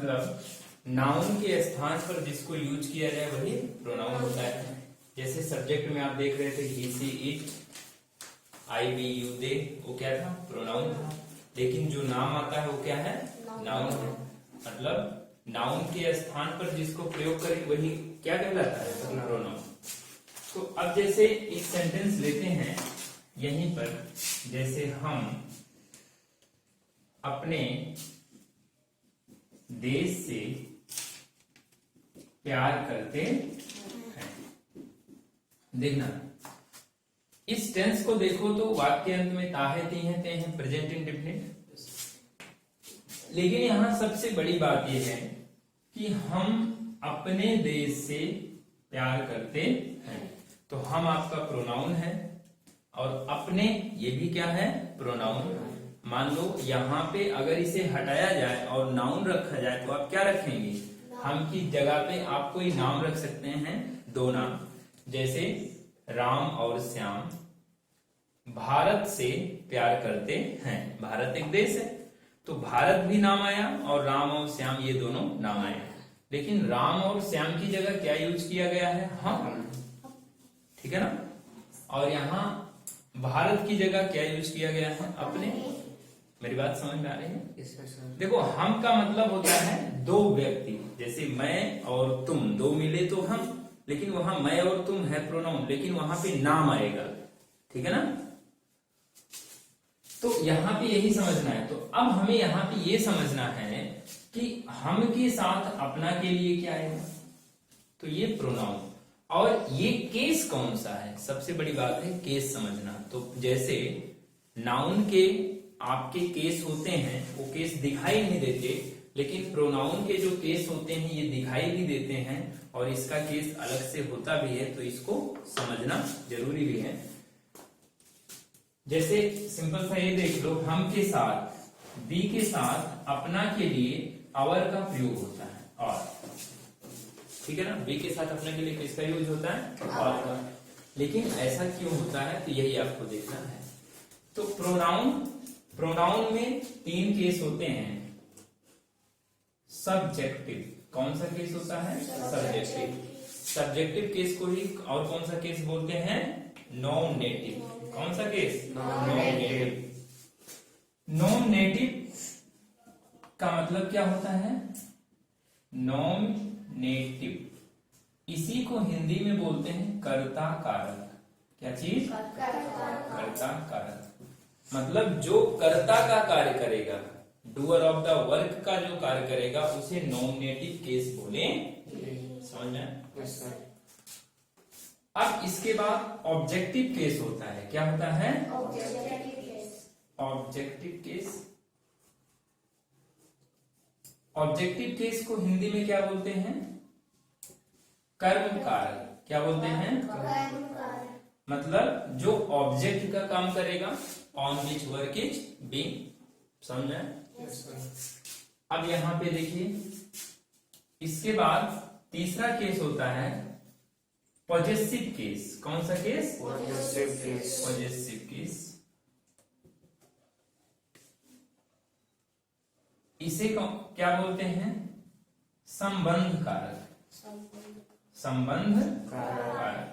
मतलब नाउन के स्थान पर जिसको यूज किया जाए वही प्रोनाउन होता है। जैसे सब्जेक्ट में आप देख रहे थे he she it, I we you they, वो क्या था? प्रोनाउन था। लेकिन जो नाम आता है वो क्या है? नाउन है। मतलब नाउन के स्थान पर जिसको प्रयोग करें वही क्या कहलाता है? प्रोनाउन। तो अब जैसे एक सेंटेंस लेते हैं यहीं पर, जैसे हम अपने देश से प्यार करते हैं। देखना इस टेंस को देखो तो वाक्य अंत में ता है, ती है, ते हैं, प्रेजेंट इंडेफिनिट। लेकिन यहां सबसे बड़ी बात यह है कि हम अपने देश से प्यार करते हैं। तो हम आपका प्रोनाउन है और अपने ये भी क्या है? प्रोनाउन। मान लो यहाँ पे अगर इसे हटाया जाए और नाउन रखा जाए तो आप क्या रखेंगे? हम की जगह पे आप कोई नाम रख सकते हैं, दो नाम, जैसे राम और श्याम भारत से प्यार करते हैं। भारत एक देश है तो भारत भी नाम आया और राम और श्याम ये दोनों नाम आए। लेकिन राम और श्याम की जगह क्या यूज किया गया है? हम। ठीक है ना? और यहाँ भारत की जगह क्या यूज किया गया है? अपने। मेरी बात समझ में आ रही है? देखो हम का मतलब होता है दो व्यक्ति, जैसे मैं और तुम, दो मिले तो हम, लेकिन वहां मैं और तुम है प्रोनाउन, लेकिन वहां पे नाम आएगा। ठीक है ना? तो यहाँ पे यही समझना है। तो अब हमें यहाँ पे ये समझना है कि हम के साथ अपना के लिए क्या आएगा? तो ये प्रोनाउन। और ये केस कौन सा है? सबसे बड़ी बात है केस समझना। तो जैसे नाउन के आपके केस होते हैं, वो केस दिखाई नहीं देते, लेकिन प्रोनाउन के जो केस होते हैं ये दिखाई भी देते हैं और इसका केस अलग से होता भी है। तो इसको समझना जरूरी भी है। जैसे सिंपल सा ये देख लो, हम के साथ, बी के साथ अपना के लिए आवर का प्रयोग होता है, और। ठीक है ना? बी के साथ अपने के लिए किसका यूज होता है? और का। लेकिन ऐसा क्यों होता है? तो यही आपको देखना है। तो प्रोनाउन में तीन केस होते हैं। सब्जेक्टिव, कौन सा केस होता है? सब्जेक्टिव। सब्जेक्टिव केस को ही और कौन सा केस बोलते हैं? नॉमिनेटिव। कौन सा केस? नॉमिनेटिव। नॉमिनेटिव का मतलब क्या होता है? नॉमिनेटिव। इसी को हिंदी में बोलते हैं कर्ता कारक। क्या चीज? कर्ता कारक। मतलब जो कर्ता का कार्य करेगा, डूअर ऑफ द वर्क का जो कार्य करेगा, उसे नॉमिनेटिव केस बोले। समझ में? अब इसके बाद ऑब्जेक्टिव केस होता है। क्या होता है? Objective case. ऑब्जेक्टिव केस को हिंदी में क्या बोलते हैं? कर्म कारक। क्या बोलते हैं? मतलब जो ऑब्जेक्ट का काम करेगा, on which work is being. समझ में? अब यहां पे देखिए, इसके बाद तीसरा केस होता है पॉजेसिव केस। कौन सा केस? Possessive case. इसे क्या बोलते हैं? संबंध कारक। संबंध कारक।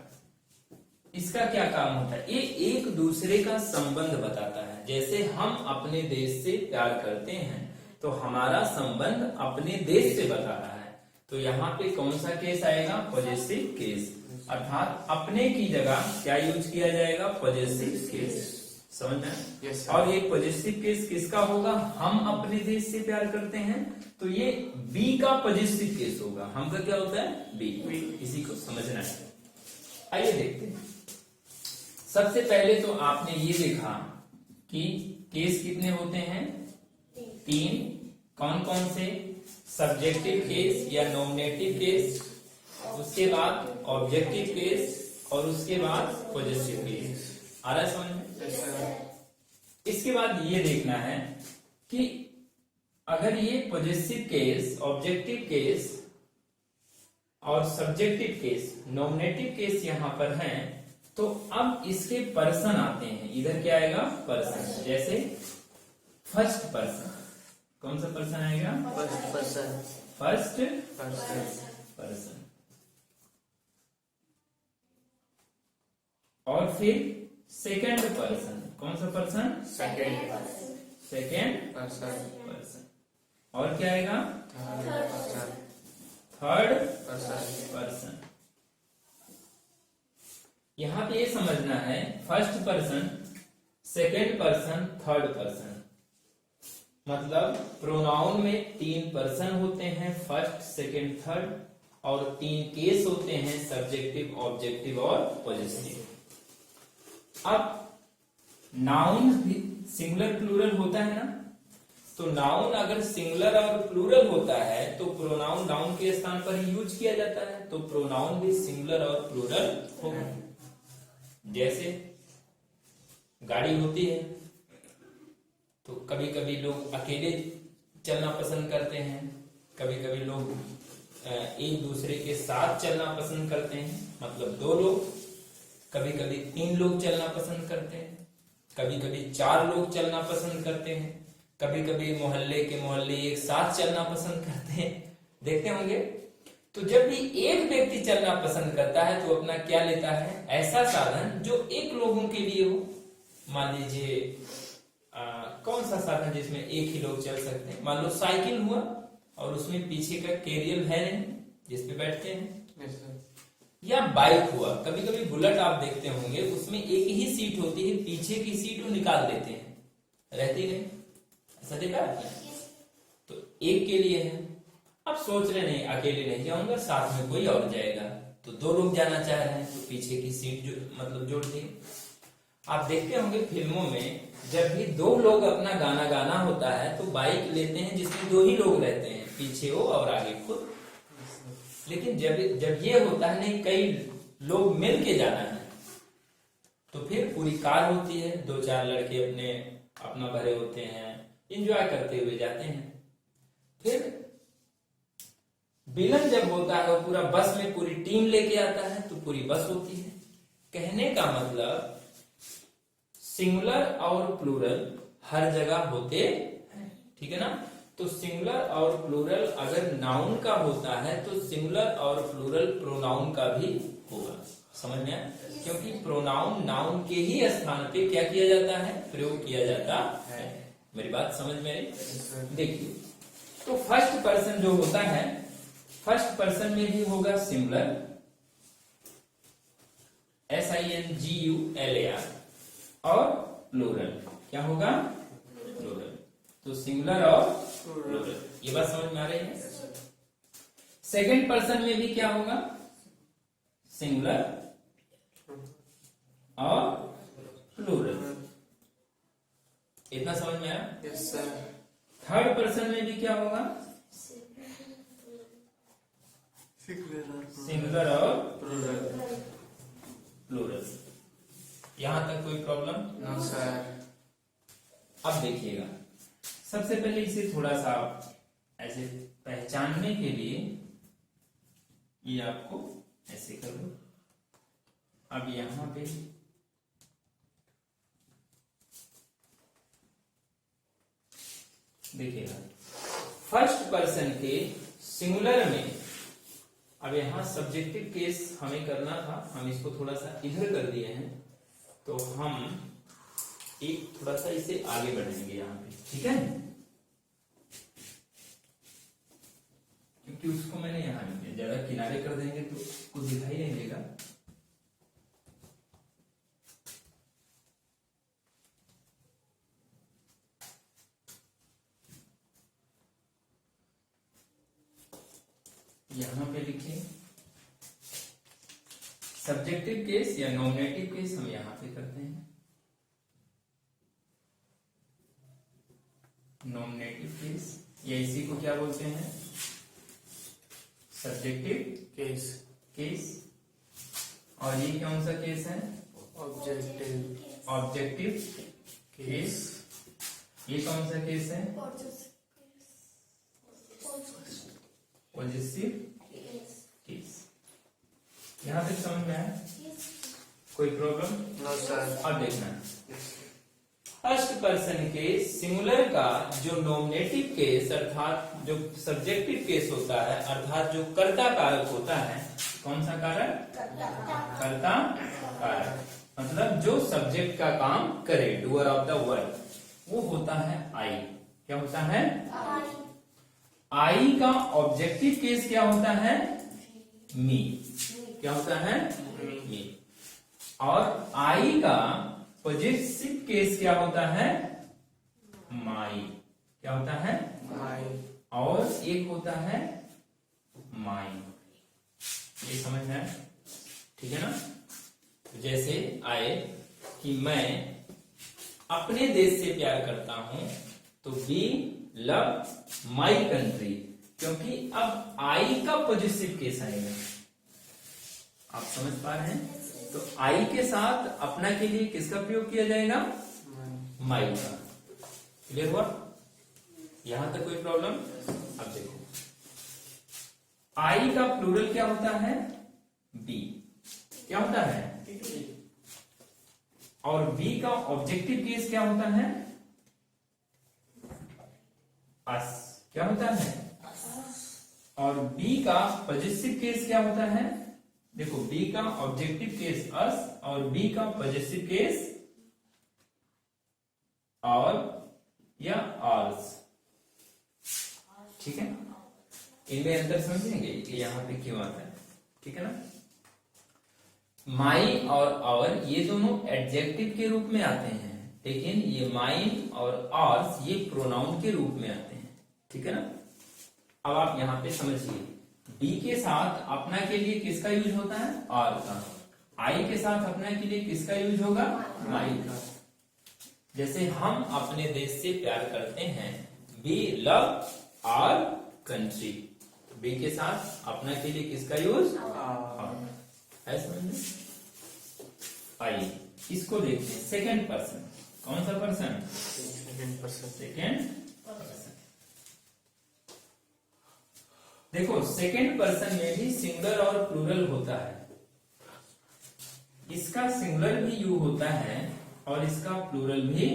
इसका क्या काम होता है? ये एक दूसरे का संबंध बताता है। जैसे हम अपने देश से प्यार करते हैं तो हमारा संबंध अपने देश से बता रहा है। तो यहाँ पे कौन सा केस आएगा? Possessive case. अर्थात अपने की जगह क्या यूज किया जाएगा? Possessive case. समझ में? yes, और ये पॉजेसिव केस किसका होगा? हम अपने देश से प्यार करते हैं तो ये बी का पॉजेसिव केस होगा। हम का क्या होता है? बी। इसी को समझना है। आइए देखते हैं। सबसे पहले तो आपने ये देखा कि केस कितने होते हैं? तीन। कौन कौन से? सब्जेक्टिव केस या नॉमिनेटिव केस, उसके बाद ऑब्जेक्टिव केस और उसके बाद पॉजेसिव केस। आ रहा है समझ में? इसके बाद ये देखना है कि अगर ये पॉजेसिव केस, ऑब्जेक्टिव केस और सब्जेक्टिव केस, नॉमिनेटिव केस यहां पर हैं, तो अब इसके पर्सन आते हैं। इधर क्या आएगा? पर्सन। जैसे फर्स्ट पर्सन, कौन सा पर्सन आएगा? First person. और फिर सेकंड पर्सन, कौन सा पर्सन? Second person. और क्या आएगा? Third person. यहां पे ये समझना है, first person, second person, third person, मतलब प्रोनाउन में 3 पर्सन होते हैं, फर्स्ट, सेकंड, थर्ड, और 3 केस होते हैं, सब्जेक्टिव, ऑब्जेक्टिव और पॉजिटिव। अब नाउन भी सिंगुलर प्लूरल होता है ना, तो नाउन अगर सिंगुलर और प्लूरल होता है तो प्रोनाउन नाउन के स्थान पर ही यूज किया जाता है, तो प्रोनाउन भी सिंगुलर और प्लूरल होगा। जैसे गाड़ी होती है तो कभी कभी लोग अकेले चलना पसंद करते हैं, कभी कभी लोग एक दूसरे के साथ चलना पसंद करते हैं, मतलब 2 लोग, कभी कभी 3 लोग चलना पसंद करते हैं, कभी कभी 4 लोग चलना पसंद करते हैं, कभी कभी मोहल्ले के मोहल्ले एक साथ चलना पसंद करते हैं, देखते होंगे। तो जब भी एक व्यक्ति चलना पसंद करता है तो अपना क्या लेता है? ऐसा साधन जो एक लोगों के लिए हो। मान लीजिए कौन सा साधन जिसमें एक ही लोग चल सकते हैं? मान लो साइकिल हुआ और उसमें पीछे का कैरियर है नहीं जिसपे बैठते हैं, या बाइक हुआ, कभी कभी बुलेट आप देखते होंगे उसमें एक ही सीट होती है, पीछे की सीट वो निकाल देते हैं, रहती नहीं, ऐसा देखा आपने? तो एक के लिए है। अब सोच रहे नहीं अकेले नहीं जाऊंगा, साथ में कोई और जाएगा, तो 2 लोग जाना चाह रहे हैं तो पीछे की सीट जो मतलब जोड़ दी। आप देखते होंगे फिल्मों में जब भी 2 लोग अपना गाना गाना होता है तो बाइक लेते हैं जिसमें 2 ही लोग रहते हैं, पीछे वो और आगे खुद। लेकिन जब ये होता है नहीं कई लोग मिल के जाना है तो फिर पूरी कार होती है, 2-4 लड़के अपना भरे होते हैं, एंजॉय करते हुए जाते हैं। फिर विलन जब होता है वो पूरा बस में पूरी टीम लेके आता है तो पूरी बस होती है। कहने का मतलब सिंगुलर और प्लूरल हर जगह होते हैं, ठीक है ना? तो सिंगुलर और प्लूरल अगर नाउन का होता है तो सिंगुलर और प्लूरल प्रोनाउन का भी होगा। समझ में आया? क्योंकि प्रोनाउन नाउन के ही स्थान पे क्या किया जाता है? प्रयोग किया जाता है। मेरी बात समझ में आई? देखिए, तो फर्स्ट पर्सन जो होता है, फर्स्ट पर्सन में भी होगा सिंगुलर, SINGULAR, और प्लूरल क्या होगा? प्लूरल। तो सिंगुलर और प्लूरल, ये बात समझ में आ रही है? सेकंड पर्सन में भी क्या होगा? सिंगुलर और प्लूरल। इतना समझ में आया? Yes sir. थर्ड पर्सन में भी क्या होगा? सिंगुलर और प्लूरल। यहां तक कोई प्रॉब्लम? No sir. अब देखिएगा, सबसे पहले इसे थोड़ा सा ऐसे पहचानने के लिए ये आपको ऐसे कर दो। अब यहां पे देखिएगा, फर्स्ट पर्सन के सिंगुलर में, अब यहां सब्जेक्टिव केस हमें करना था, हम इसको थोड़ा सा इधर कर दिए हैं, तो हम एक थोड़ा सा इसे आगे बढ़ेंगे यहां पे, ठीक है? क्योंकि उसको मैंने यहां नहीं किया, ज्यादा किनारे कर देंगे तो कुछ दिखाई नहीं देगा। यहां पे लिखिए सब्जेक्टिव केस या नॉमिनेटिव केस, हम यहां पे करते हैं। नॉमिनेटिव केस या इसी को क्या बोलते हैं? Subjective case. और ये कौन सा केस है? Objective case. ये कौन सा केस है? Positive case. यहां तक समझ में आया? कोई प्रॉब्लम? No sir. अब देखना, फर्स्ट पर्सन के सिंगुलर का जो नॉमिनेटिव केस अर्थात जो सब्जेक्टिव केस होता है अर्थात जो कर्ता कारक होता है, कौन सा कारक? कर्ता कारक, मतलब जो सब्जेक्ट का काम करे, डूअर ऑफ द वर्क, वो होता है आई। क्या होता है? आई का ऑब्जेक्टिव केस क्या होता है? मी। क्या होता है? मी। और आई का पॉजिटिव केस क्या होता है? माई। क्या होता है? माई। और एक होता है माई। ये समझ में आया? ठीक है ना? जैसे आए कि मैं अपने देश से प्यार करता हूं, तो वी लव माई कंट्री, क्योंकि अब आई का पॉजिटिव केस आएगा। आप समझ पा रहे हैं? तो आई के साथ अपना के लिए किसका प्रयोग किया जाएगा? माई का। क्लियर हुआ? यहां तक कोई प्रॉब्लम? अब देखो, आई का प्लूरल क्या होता है? बी। क्या होता है? और बी का ऑब्जेक्टिव केस क्या होता है? अस। क्या होता है? और बी का पॉजिटिव केस क्या होता है? देखो, बी का ऑब्जेक्टिव केस अस और बी का पॉजिटिव केस और या आर्स। ठीक है? इनमें अंतर समझेंगे कि यहां पे क्यों आता है। ठीक है ना? माई और आवर ये दोनों एडजेक्टिव के रूप में आते हैं, लेकिन ये माइन और आर्स ये प्रोनाउन के रूप में आते हैं। ठीक है ना? अब आप यहां पे समझिए, बी के साथ अपना के लिए किसका यूज होता है? आर का। आई के साथ अपना के लिए किसका यूज होगा? माई का। जैसे हम अपने देश से प्यार करते हैं, वी लव आवर कंट्री। बी के साथ अपना के लिए किसका यूज? है समझ में? आइए इसको देखते हैं, सेकेंड पर्सन। कौन सा person? Second person. Second person. देखो, सेकेंड पर्सन में भी सिंगुलर और प्लूरल होता है। इसका सिंगुलर भी यू होता है और इसका प्लूरल भी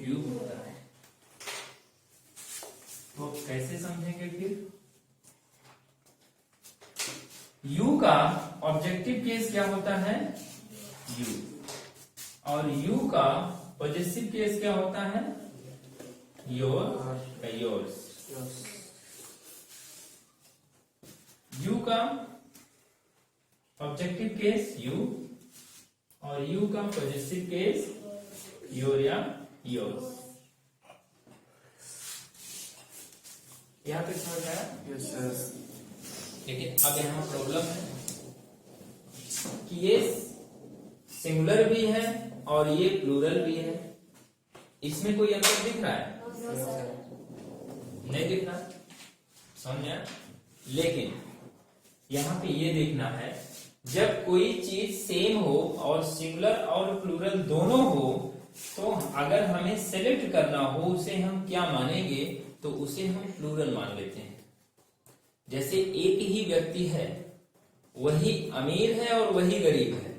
यू होता है। तो कैसे समझेंगे फिर? यू का ऑब्जेक्टिव केस क्या होता है? यू। और यू का पॉजिटिव केस क्या होता है? योर या योर्स। यू का ऑब्जेक्टिव केस यू और यू का पॉजिटिव केस योर या योर्स। यहां तक समझ आया? Yes sir. लेकिन अब यहां प्रॉब्लम है कि ये सिंगुलर भी है और ये प्लूरल भी है। इसमें कोई अंतर दिख रहा है? नहीं दिख रहा। समझ आया? लेकिन यहां पे ये देखना है, जब कोई चीज सेम हो और सिंगुलर और प्लूरल दोनों हो, तो अगर हमें सेलेक्ट करना हो उसे हम क्या मानेंगे? तो उसे हम प्लूरल मान लेते हैं। जैसे एक ही व्यक्ति है, वही अमीर है और वही गरीब है।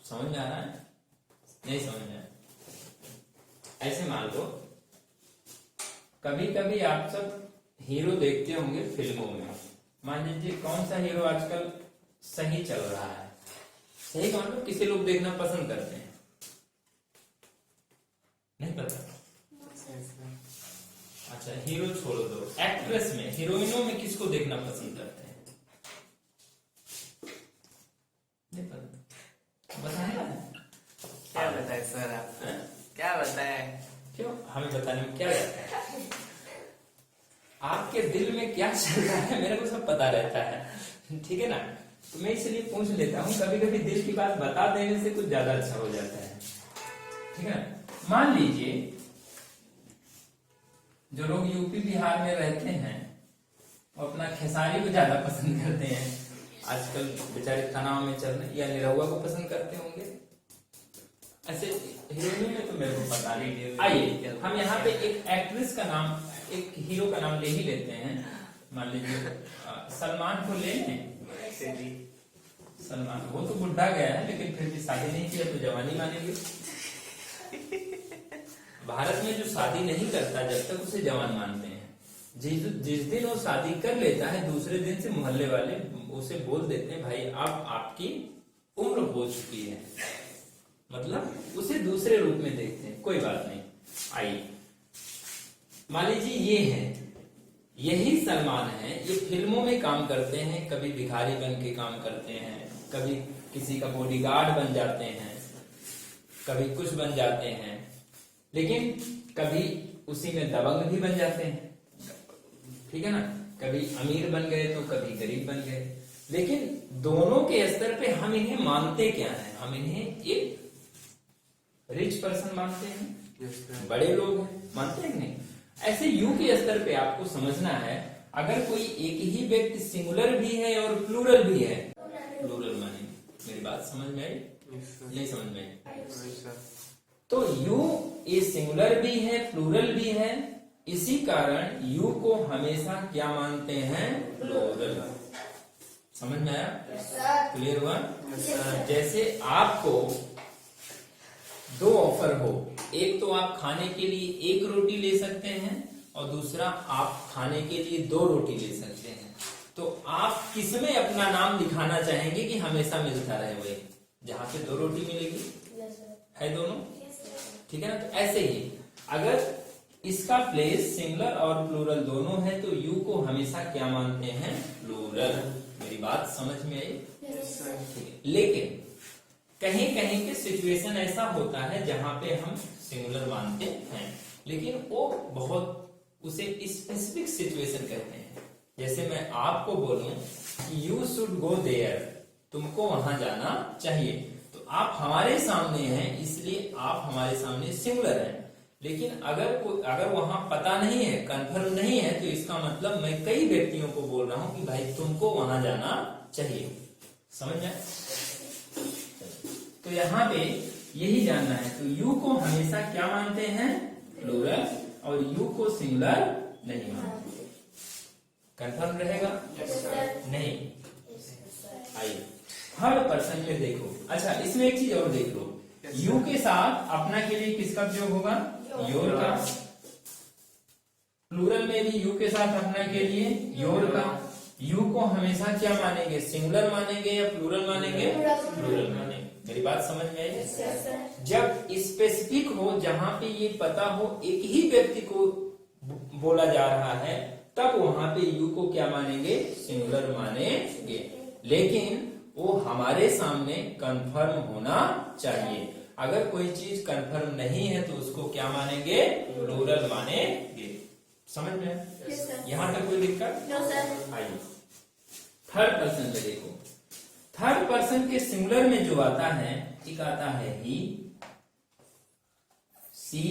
समझ में आ रहा है? नहीं समझ में आया? ऐसे मान लो, कभी कभी आप सब हीरो देखते होंगे फिल्मों में। मान लीजिए कौन सा हीरो आजकल सही चल रहा है? सही मान लो, किसी लोग देखना पसंद करते हैं। नहीं पता? अच्छा, हीरो छोड़ दो, एक्ट्रेस में, हीरोइनों में किसको देखना पसंद करते हैं? नहीं पता? बताएं। क्या बताए सर आप? क्या बताए? क्यों हमें बताने में क्या रहता है? आपके दिल में क्या चल रहा है मेरे को सब पता रहता है। ठीक है ना? तो मैं इसलिए पूछ लेता हूँ, कभी कभी दिल की बात बता देने से कुछ ज्यादा अच्छा हो जाता है। ठीक है ना? मान लीजिए जो लोग यूपी बिहार में रहते हैं वो अपना खेसारी को ज्यादा पसंद करते हैं। आजकल बेचारे तनाव में चल रहे, या निरहुआ को पसंद करते होंगे। ऐसे हीरोइन में तो मेरे को पता नहीं। आइए हम यहाँ पे एक एक्ट्रेस का नाम, एक हीरो का नाम ले ही लेते हैं। मान लीजिए सलमान को ले लें। सलमान, वो तो बुढ़ा गया है लेकिन फिर भी शादी नहीं किया तो जवानी मानेंगे। भारत में जो शादी नहीं करता जब तक उसे जवान मानते हैं। जिस दिन वो शादी कर लेता है दूसरे दिन से मोहल्ले वाले उसे बोल देते हैं भाई अब आपकी उम्र हो चुकी है, मतलब उसे दूसरे रूप में देखते हैं। कोई बात नहीं, आइए मान लीजिए ये है, यही सलमान है, ये फिल्मों में काम करते हैं, कभी भिखारी बन के काम करते हैं, कभी किसी का बॉडीगार्ड बन जाते हैं, कभी कुछ बन जाते हैं, लेकिन कभी उसी में दबंग भी बन जाते हैं, ठीक है ना, कभी अमीर बन गए तो कभी गरीब बन गए। लेकिन दोनों के स्तर पे हम इन्हें मानते क्या है, हम इन्हें एक रिच पर्सन मानते हैं, बड़े लोग हैं, मानते हैं नहीं। ऐसे यू के स्तर पे आपको समझना है, अगर कोई एक ही व्यक्ति सिंगुलर भी है और प्लूरल भी है, प्लूरल माने, मेरी बात समझ में आई? नहीं समझ में आई? तो यू ये सिंगुलर भी है प्लूरल भी है, इसी कारण यू को हमेशा क्या मानते हैं, प्लूरल। समझ में आया? क्लियर हुआ? जैसे आपको दो ऑफर हो, एक तो आप खाने के लिए एक रोटी ले सकते हैं और दूसरा आप खाने के लिए 2 रोटी ले सकते हैं, तो आप किसमें अपना नाम लिखाना चाहेंगे कि हमेशा मिलता रहे? वही जहां पे 2 रोटी मिलेगी, है दोनों, ठीक है ना। तो ऐसे ही अगर इसका प्लेस सिंगुलर और प्लूरल दोनों है तो यू को हमेशा क्या मानते हैं, प्लूरल। मेरी बात समझ में आई? ठीक है। लेकिन कहीं कहीं के सिचुएशन ऐसा होता है जहां पे हम सिंगुलर मानते हैं, लेकिन वो बहुत उसे स्पेसिफिक सिचुएशन कहते हैं। जैसे मैं आपको बोलूं कि यू शुड गो देयर, तुमको वहां जाना चाहिए, तो आप हमारे सामने हैं इसलिए आप हमारे सामने सिंगुलर हैं। लेकिन अगर वहां पता नहीं है, कंफर्म नहीं है, तो इसका मतलब मैं कई व्यक्तियों को बोल रहा हूं कि भाई तुमको वहां जाना चाहिए। समझ में? तो यहाँ पे यही जानना है, तो यू को हमेशा क्या मानते हैं, प्लूरल, और यू को सिंगुलर नहीं मानते। कंफर्म रहेगा? नहीं? आइए थर्ड पर्सन में देखो। अच्छा इसमें एक चीज और देख लो, यू के साथ अपना के लिए किसका प्रयोग होगा, योर का। प्लूरल में भी यू के साथ अपना के लिए योर का। यू को हमेशा क्या मानेंगे, सिंगुलर मानेंगे या प्लूरल मानेंगे, प्लूरल मानेंगे। मेरी बात समझ में आई? जब स्पेसिफिक हो, जहां पे ये पता हो एक ही व्यक्ति को बोला जा रहा है, तब वहां पे यू को क्या मानेंगे, सिंगुलर मानेंगे। लेकिन वो हमारे सामने कंफर्म होना चाहिए। अगर कोई चीज कंफर्म नहीं है तो उसको क्या मानेंगे, प्लूरल मानेंगे। समझ में? यहाँ तक कोई दिक्कत? आइए थर्ड पर्सन में देखो। थर्ड पर्सन के सिंगुलर में जो आता है, एक आता है ही, सी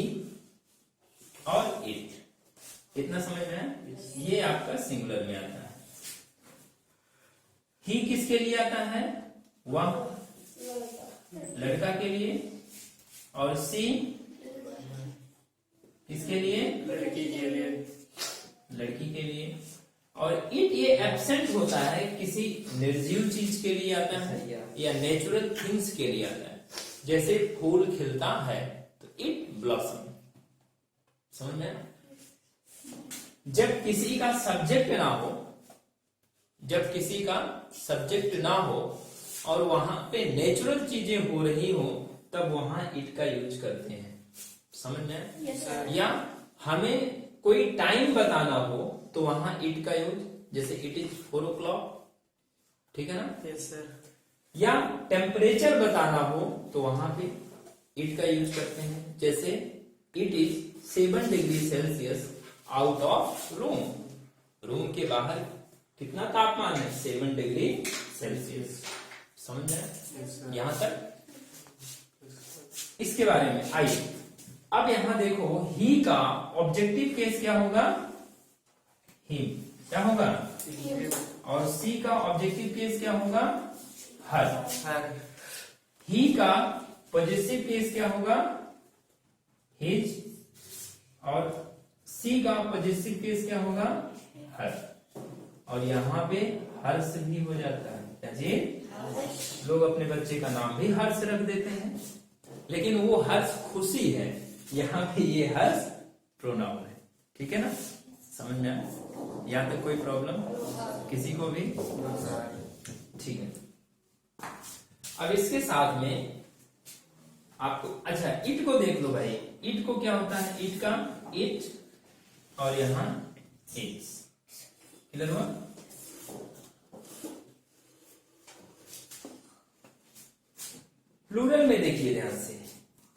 और इट। कितना समझ में है? ये आपका सिंगुलर में आता है। ही किसके लिए आता है, वह, लड़का के लिए, और सी किसके लिए, लड़की के लिए, लड़की के लिए। और इट ये एब्सेंट होता है, किसी निर्जीव चीज के लिए आता है या नेचुरल थिंग्स के लिए आता है। जैसे फूल खिलता है तो इट ब्लॉसम। समझ में? जब किसी का सब्जेक्ट ना हो, जब किसी का सब्जेक्ट ना हो और वहां पे नेचुरल चीजें हो रही हो, तब वहां इट का यूज करते हैं। समझ में? yes, या हमें कोई टाइम बताना हो तो वहां इट का यूज, जैसे इट इज 4 o'clock, ठीक है ना? yes, sir. या टेम्परेचर बताना हो तो वहां पे इट का यूज करते हैं, जैसे it is 7 degree Celsius out of room. Room के बाहर कितना तापमान है, 7 डिग्री सेल्सियस। समझ में? yes, sir. यहां तक इसके बारे में। आइए अब यहां देखो, ही का ऑब्जेक्टिव केस क्या होगा, हिम, क्या होगा, और सी का ऑब्जेक्टिव केस क्या होगा, हर। हर। ही का पॉजिटिव केस क्या होगा, हिज, और सी का पॉजिटिव केस क्या होगा, हर। और यहाँ पे हर्ष भी हो जाता है जी। लोग अपने बच्चे का नाम भी हर्ष रख देते हैं, लेकिन वो हर्ष खुशी है, यहाँ पे ये हर्ष प्रोनाउन है, ठीक है ना, समझ में आया? यहाँ तक कोई प्रॉब्लम किसी को भी? ठीक है। अब इसके साथ में आपको, अच्छा इट को देख लो भाई, इट को क्या होता है, इट का इट और यहाँ इट्स, क्लियर हुआ? प्लूरल में देखिए ध्यान से,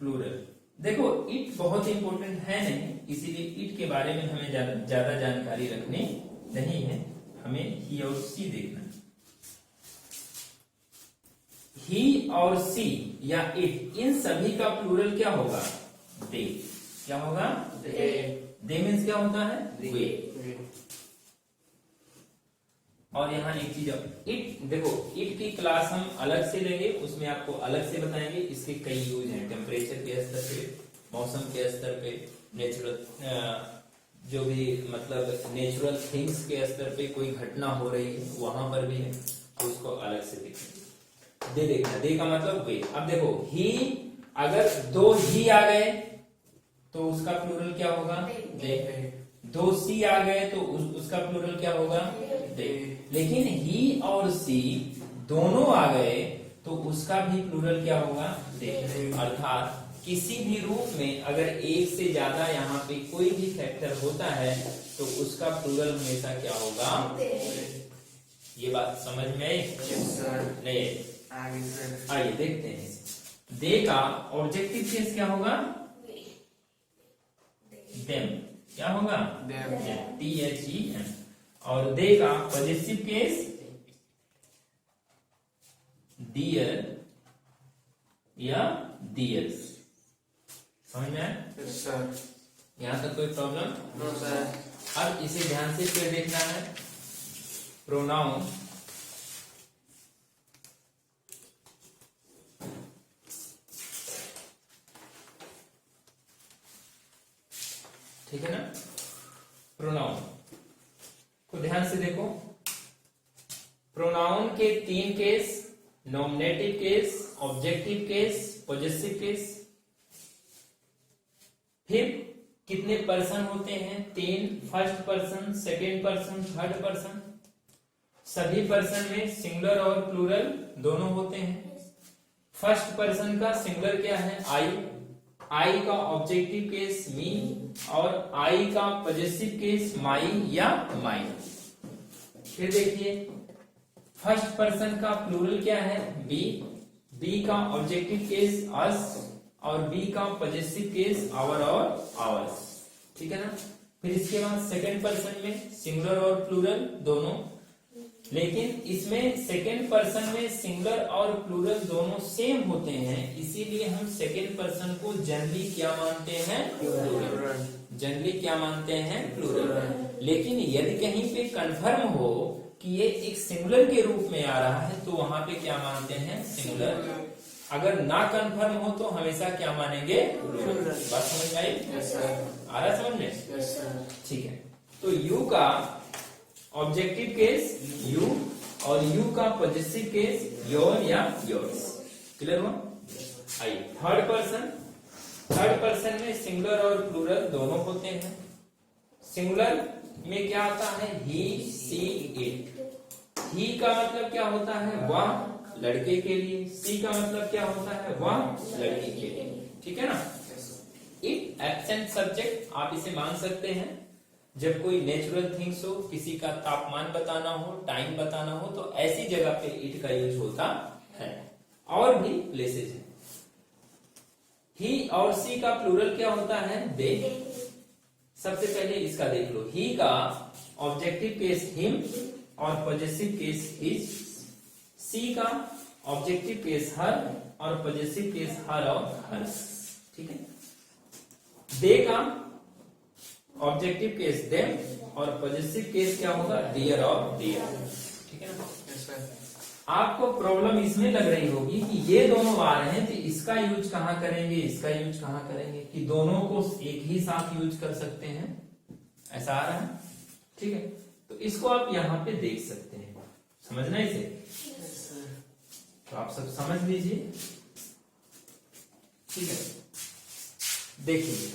प्लूरल देखो, इट बहुत इंपॉर्टेंट है नहीं, इसीलिए इट के बारे में हमें ज्यादा जानकारी रखनी नहीं है, हमें ही और सी देखना है। ही और सी या इट, इन सभी का प्लूरल क्या होगा? दे। क्या होगा? दे मीन्स क्या होता है? वे। और यहाँ एक चीज, इट देखो, इट की क्लास हम अलग से लेंगे, उसमें आपको अलग से बताएंगे, इसके कई यूज हैं, टेम्परेचर के स्तर पे, मौसम के स्तर पे, नेचुरल जो भी मतलब नेचुरल थिंग्स के स्तर पे कोई घटना हो रही है वहां पर भी है, तो उसको अलग से देखेंगे। दे देखना, दे का मतलब वे। अब देखो ही, अगर दो ही आ गए तो उसका प्लूरल क्या होगा? दे। दो सी आ गए तो उसका प्लूरल क्या होगा? दे। लेकिन ही और सी दोनों आ गए तो उसका भी प्लूरल क्या होगा? दे। अर्थात किसी भी रूप में अगर एक से ज्यादा यहाँ पे कोई भी फैक्टर होता है तो उसका प्लूरल हमेशा क्या होगा? ये बात समझ में आई? नहीं? आइए देखते हैं। दे का ऑब्जेक्टिव केस क्या होगा? देम। क्या होगा? THEM। और दे का पॉजिटिव केस डियर या डियर्स। समझ में आया? यहाँ तक कोई प्रॉब्लम? No sir. अब इसे ध्यान से फिर देखना है, प्रोनाउन। ठीक है ना? प्रोनाउन को ध्यान से देखो, प्रोनाउन के तीन case, nominative case, objective case, possessive case. फिर कितने पर्सन होते हैं? तीन, first person, second person, third person. सभी पर्सन में सिंगुलर और प्लूरल दोनों होते हैं। फर्स्ट पर्सन का सिंगुलर क्या है? आई का ऑब्जेक्टिव केस मी, और आई का पॉजेसिव केस माई या माई। फिर देखिए फर्स्ट पर्सन का प्लूरल क्या है? बी का ऑब्जेक्टिव केस अस, और बी का पॉजेसिव केस आवर और आवर्स। ठीक है ना? फिर इसके बाद सेकंड पर्सन में सिंगुलर और प्लूरल दोनों, लेकिन इसमें सेकंड पर्सन में सिंगुलर और प्लूरल दोनों सेम होते हैं, इसीलिए हम सेकंड पर्सन को जनरली क्या मानते हैं? प्लूरल। जनरली क्या मानते हैं? प्लूरल। लेकिन यदि कहीं पे कन्फर्म हो कि ये एक सिंगुलर के रूप में आ रहा है तो वहां पे क्या मानते हैं? सिंगुलर। अगर ना कंफर्म हो तो हमेशा क्या मानेंगे? प्लूरल। बात समझ में आई? आ रहा समझ में? ठीक है। तो यू का ऑब्जेक्टिव केस यू, और यू का पॉजिटिव केस योर या योर्स। क्लियर हुआ? आइए थर्ड पर्सन। थर्ड पर्सन में सिंगुलर और प्लूरल दोनों होते हैं। सिंगुलर में क्या आता है? ही, सी, इट। ही का मतलब क्या होता है? वह, लड़के के लिए। सी का मतलब क्या होता है? वह, लड़की के लिए। ठीक है ना? इट एब्सेंट सब्जेक्ट आप इसे मान सकते हैं। जब कोई नेचुरल थिंग्स हो, किसी का तापमान बताना हो, टाइम बताना हो, तो ऐसी जगह पे इट का यूज होता है। और भी प्लेसेस है। ही और सी का प्लूरल क्या होता है? दे। सबसे पहले इसका देख लो। ही का ऑब्जेक्टिव केस हिम और पॉजेसिव केस हिज। सी का ऑब्जेक्टिव केस हर और पॉजेसिव केस हर और हर्स। ठीक है? दे का ऑब्जेक्टिव केस देम और पॉजिटिव केस क्या होगा? डियर और डियर। ठीक है ना? आपको प्रॉब्लम इसमें लग रही होगी कि ये दोनों आ रहे हैं तो इसका यूज कहां करेंगे, इसका यूज कहां करेंगे, कि दोनों को एक ही साथ यूज कर सकते हैं, ऐसा आ रहा है। ठीक है? तो इसको आप यहां पे देख सकते हैं, समझना इसे। तो आप सब समझ लीजिए। ठीक है? देखिए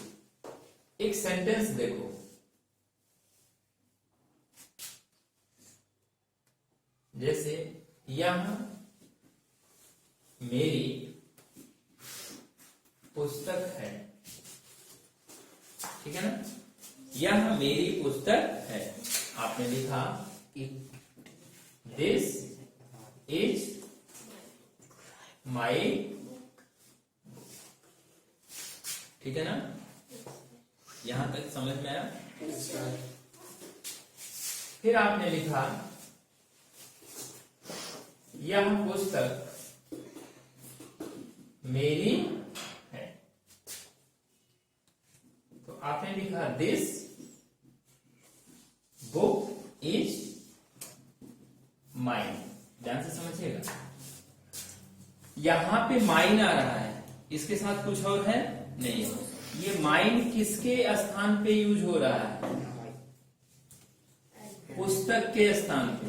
एक सेंटेंस देखो, जैसे यह मेरी पुस्तक है, ठीक है ना, यह मेरी पुस्तक है। आपने लिखा दिस इज माई, ठीक है ना, यहां तक समझ में आया। फिर आपने लिखा यह पुस्तक मेरी है, तो आपने लिखा दिस बुक इज माइन। ध्यान से समझिएगा, यहां पे माइन आ रहा है, इसके साथ कुछ और है नहीं है। ये माइन किसके स्थान पे यूज हो रहा है? पुस्तक के स्थान पे,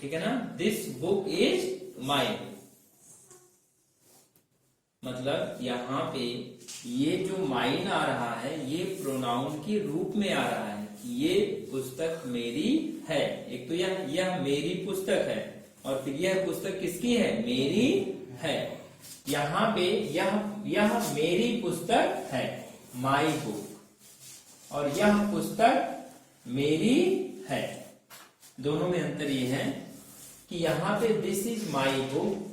ठीक है ना। दिस बुक इज माइन, मतलब यहां पे ये जो माइन आ रहा है ये प्रोनाउन के रूप में आ रहा है कि ये पुस्तक मेरी है। एक तो यह मेरी पुस्तक है, और फिर यह पुस्तक किसकी है? मेरी है। यहाँ पे यह मेरी पुस्तक है, माई बुक, और यह पुस्तक मेरी है। दोनों में अंतर ये है कि यहाँ पे this is my book,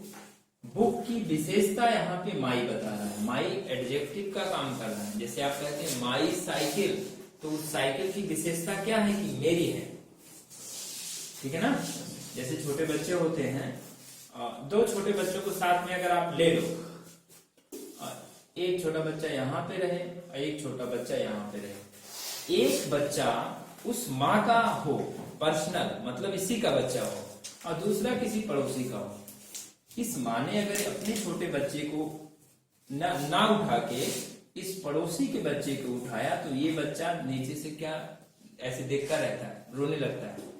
book की विशेषता यहाँ पे माई बता रहा है, माई एडजेक्टिव का काम कर रहा है। जैसे आप कहते हैं माई साइकिल, तो उस साइकिल की विशेषता क्या है कि मेरी है, ठीक है ना। जैसे छोटे बच्चे होते हैं, दो छोटे बच्चों को साथ में अगर आप ले लो, एक छोटा बच्चा यहाँ पे रहे और एक छोटा बच्चा यहाँ पे रहे, एक बच्चा उस माँ का हो पर्सनल, मतलब इसी का बच्चा हो, और दूसरा किसी पड़ोसी का हो। इस माँ ने अगर अपने छोटे बच्चे को ना उठा के इस पड़ोसी के बच्चे को उठाया, तो ये बच्चा नीचे से क्या ऐसे देखता रहता है, रोने लगता है।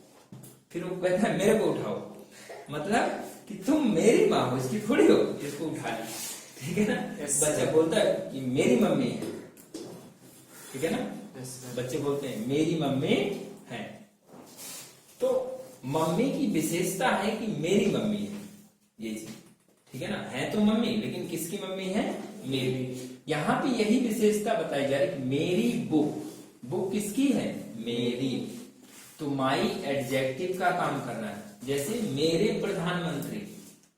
फिर वो कहता है मेरे को उठाओ, मतलब कि तुम मेरी माँ हो, इसकी थोड़ी हो, इसको उठा ली, ठीक है ना। बच्चा बोलता है कि मेरी मम्मी है, ठीक है ना। बच्चे बोलते हैं मेरी मम्मी है, तो मम्मी की विशेषता है कि मेरी मम्मी है, ये चीज, ठीक है ना। है तो मम्मी, लेकिन किसकी मम्मी है? मेरी। यहाँ पे यही विशेषता बताई जा रही है कि मेरी बुक, बुक किसकी है? मेरी। तो माई एडजेक्टिव का काम करना है। जैसे मेरे प्रधानमंत्री,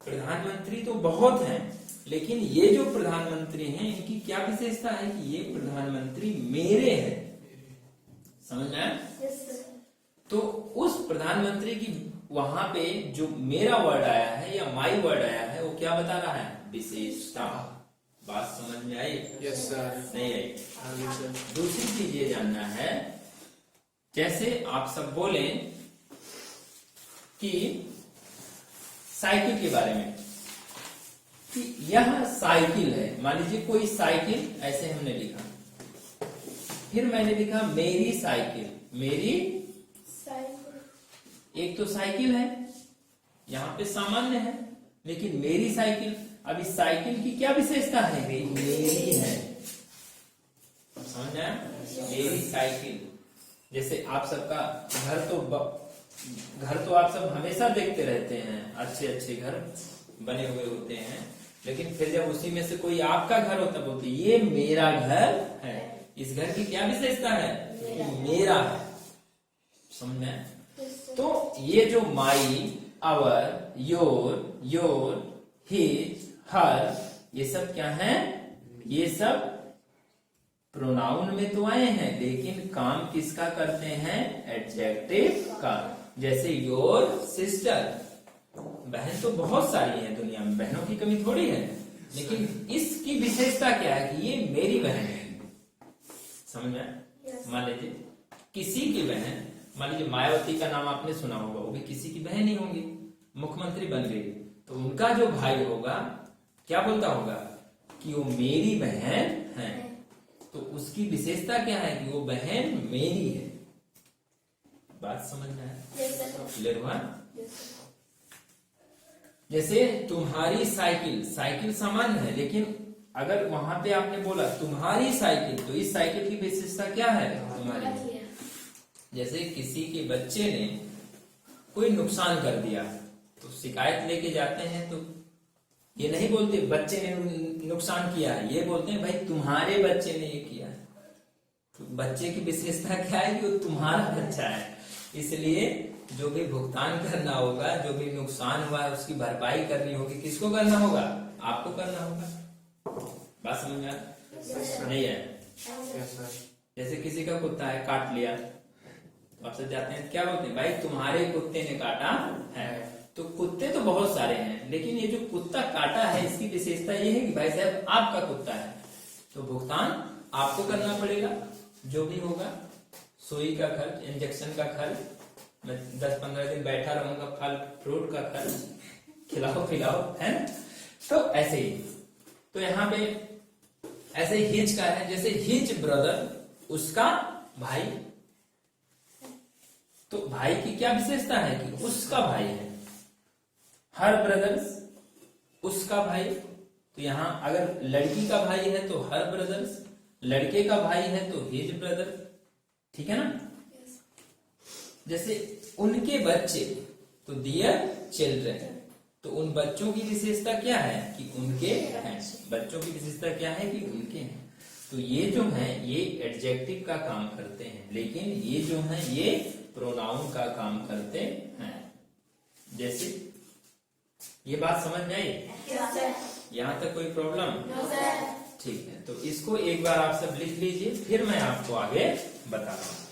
प्रधानमंत्री तो बहुत हैं, लेकिन ये जो प्रधानमंत्री हैं इनकी क्या विशेषता है कि ये प्रधानमंत्री मेरे हैं। समझ में आया? तो उस प्रधानमंत्री की वहां पे जो मेरा वर्ड आया है या माई वर्ड आया है, वो क्या बता रहा है? विशेषता। बात समझ में आई? Yes sir. नहीं आई? हाँ सर। दूसरी चीज ये जानना है, जैसे आप सब बोले कि साइकिल के बारे में, कि यह साइकिल है, मान लीजिए कोई साइकिल, ऐसे हमने लिखा, फिर मैंने लिखा मेरी साइकिल, मेरी साइकिल। एक तो साइकिल है, यहाँ पे सामान्य है, लेकिन मेरी साइकिल, अब इस साइकिल की क्या विशेषता है? मेरी है। समझ आया? मेरी साइकिल। जैसे आप सबका घर तो आप सब हमेशा देखते रहते हैं, अच्छे अच्छे घर बने हुए होते हैं, लेकिन फिर जब उसी में से कोई आपका घर होता बोलते ये मेरा घर है। इस घर की क्या विशेषता है? मेरा है। समझ में? तो ये जो माई, आवर, योर, हिज, हर, ये सब क्या है? ये सब प्रोनाउन में तो आए हैं, लेकिन काम किसका करते हैं? एडजेक्टिव का। जैसे योर सिस्टर, बहन तो बहुत सारी है दुनिया में, बहनों की कमी थोड़ी है, लेकिन इसकी विशेषता क्या है कि ये मेरी बहन है। समझ में? मान लीजिए किसी की बहन, मान लीजिए मायावती का नाम आपने सुना होगा, वो भी किसी की बहन ही होंगी, मुख्यमंत्री बन गई, तो उनका जो भाई होगा क्या बोलता होगा कि वो मेरी बहन है। तो उसकी विशेषता क्या है कि वो बहन मेरी है। बात समझ में आया? क्लियर हुआ? जैसे तुम्हारी साइकिल, साइकिल सामान्य है, लेकिन अगर वहां पे आपने बोला तुम्हारी साइकिल, तो इस साइकिल की विशेषता क्या है? तुम्हारी। जैसे किसी के बच्चे ने कोई नुकसान कर दिया तो शिकायत लेके जाते हैं, तो ये नहीं बोलते बच्चे ने नुकसान किया है, ये बोलते हैं भाई तुम्हारे बच्चे ने ये किया है। तो बच्चे की विशेषता क्या है कि वो तुम्हारा बच्चा है, इसलिए जो भी भुगतान करना होगा, जो भी नुकसान हुआ है उसकी भरपाई करनी होगी, किसको करना होगा? आपको करना होगा। बात समझ में नहीं है? जैसे किसी का कुत्ता है, काट लिया, तो आपसे जाते हैं क्या बोलते हैं? भाई तुम्हारे कुत्ते ने काटा है। तो कुत्ते तो बहुत सारे हैं, लेकिन ये जो कुत्ता काटा है इसकी विशेषता ये है कि भाई साहब आपका कुत्ता है, तो भुगतान आपको करना पड़ेगा। जो भी होगा, सुई का खर्च, इंजेक्शन का खर्च, मैं 10-15 दिन बैठा रहूंगा, फल फ्रूट का खर्च, खिलाओ पिलाओ, है ना? तो ऐसे ही, तो यहाँ पे ऐसे हिज का है, जैसे हिज ब्रदर, उसका भाई, तो भाई की क्या विशेषता है कि उसका भाई है। हर ब्रदर्स, उसका भाई, तो यहां अगर लड़की का भाई है तो हर ब्रदर्स, लड़के का भाई है तो हिज ब्रदर, ठीक है ना? जैसे उनके बच्चे, तो डियर चिल्ड्रन, तो उन बच्चों की विशेषता क्या है कि उनके हैं। बच्चों की विशेषता क्या है कि उनके हैं। तो ये जो है ये एडजेक्टिव का काम करते हैं, लेकिन ये जो है ये प्रोनाउन का काम करते हैं। जैसे ये बात समझ में आई? यहाँ तक कोई प्रॉब्लम? ठीक है, तो इसको एक बार आप सब लिख लीजिए, फिर मैं आपको आगे बताता हूँ।